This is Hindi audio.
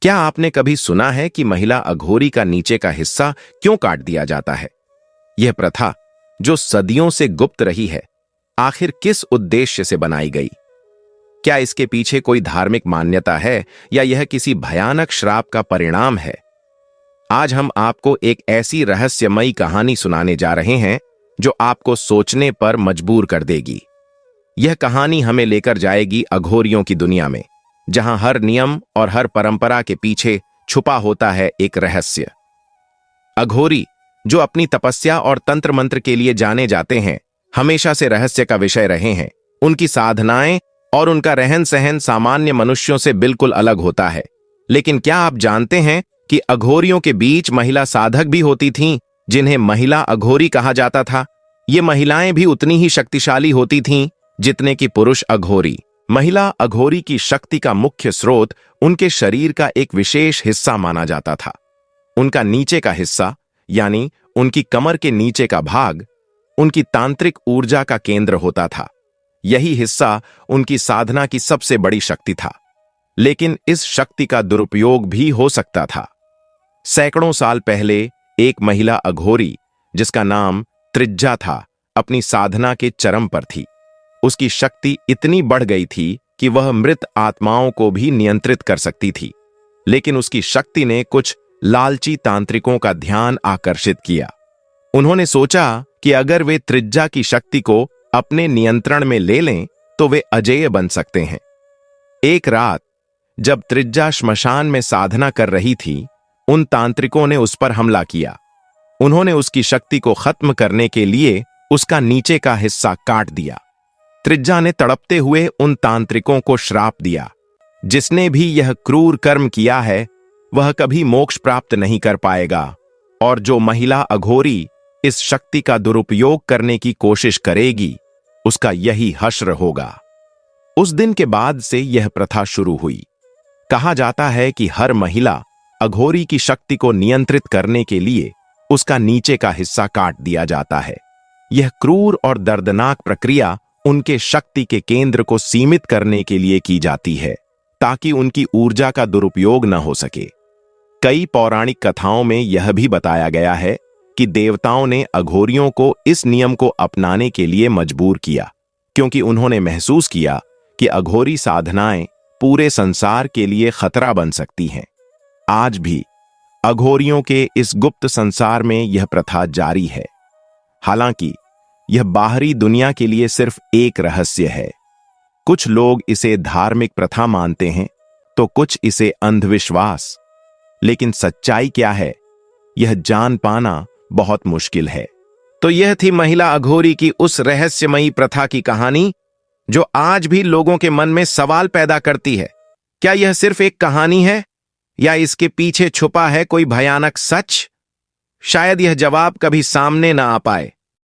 क्या आपने कभी सुना है कि महिला अघोरी का नीचे का हिस्सा क्यों काट दिया जाता है? यह प्रथा, जो सदियों से गुप्त रही है, आखिर किस उद्देश्य से बनाई गई? क्या इसके पीछे कोई धार्मिक मान्यता है या यह किसी भयानक श्राप का परिणाम है? आज हम आपको एक ऐसी रहस्यमयी कहानी सुनाने जा रहे हैं जो आपको सोचने पर मजबूर कर देगी। यह कहानी हमें लेकर जाएगी अघोरियों की दुनिया में, जहां हर नियम और हर परंपरा के पीछे छुपा होता है एक रहस्य। अघोरी, जो अपनी तपस्या और तंत्र मंत्र के लिए जाने जाते हैं, हमेशा से रहस्य का विषय रहे हैं। उनकी साधनाएं और उनका रहन सहन सामान्य मनुष्यों से बिल्कुल अलग होता है। लेकिन क्या आप जानते हैं कि अघोरियों के बीच महिला साधक भी होती थीं, जिन्हें महिला अघोरी कहा जाता था? ये महिलाएं भी उतनी ही शक्तिशाली होती थीं जितने कि पुरुष अघोरी। महिला अघोरी की शक्ति का मुख्य स्रोत उनके शरीर का एक विशेष हिस्सा माना जाता था। उनका नीचे का हिस्सा, यानी उनकी कमर के नीचे का भाग, उनकी तांत्रिक ऊर्जा का केंद्र होता था। यही हिस्सा उनकी साधना की सबसे बड़ी शक्ति था। लेकिन इस शक्ति का दुरुपयोग भी हो सकता था। सैकड़ों साल पहले एक महिला अघोरी, जिसका नाम त्रिज्या था, अपनी साधना के चरम पर थी। उसकी शक्ति इतनी बढ़ गई थी कि वह मृत आत्माओं को भी नियंत्रित कर सकती थी। लेकिन उसकी शक्ति ने कुछ लालची तांत्रिकों का ध्यान आकर्षित किया। उन्होंने सोचा कि अगर वे त्रिज्या की शक्ति को अपने नियंत्रण में ले लें तो वे अजेय बन सकते हैं। एक रात जब त्रिज्या श्मशान में साधना कर रही थी, उन तांत्रिकों ने उस पर हमला किया। उन्होंने उसकी शक्ति को खत्म करने के लिए उसका नीचे का हिस्सा काट दिया। त्रिज्या ने तड़पते हुए उन तांत्रिकों को श्राप दिया, जिसने भी यह क्रूर कर्म किया है वह कभी मोक्ष प्राप्त नहीं कर पाएगा, और जो महिला अघोरी इस शक्ति का दुरुपयोग करने की कोशिश करेगी, उसका यही हश्र होगा। उस दिन के बाद से यह प्रथा शुरू हुई। कहा जाता है कि हर महिला अघोरी की शक्ति को नियंत्रित करने के लिए उसका नीचे का हिस्सा काट दिया जाता है। यह क्रूर और दर्दनाक प्रक्रिया उनके शक्ति के केंद्र को सीमित करने के लिए की जाती है, ताकि उनकी ऊर्जा का दुरुपयोग न हो सके। कई पौराणिक कथाओं में यह भी बताया गया है कि देवताओं ने अघोरियों को इस नियम को अपनाने के लिए मजबूर किया, क्योंकि उन्होंने महसूस किया कि अघोरी साधनाएं पूरे संसार के लिए खतरा बन सकती हैं। आज भी अघोरियों के इस गुप्त संसार में यह प्रथा जारी है। हालांकि यह बाहरी दुनिया के लिए सिर्फ एक रहस्य है। कुछ लोग इसे धार्मिक प्रथा मानते हैं, तो कुछ इसे अंधविश्वास। लेकिन सच्चाई क्या है, यह जान पाना बहुत मुश्किल है। तो यह थी महिला अघोरी की उस रहस्यमयी प्रथा की कहानी, जो आज भी लोगों के मन में सवाल पैदा करती है। क्या यह सिर्फ एक कहानी है, या इसके पीछे छुपा है कोई भयानक सच? शायद यह जवाब कभी सामने ना आ पाए,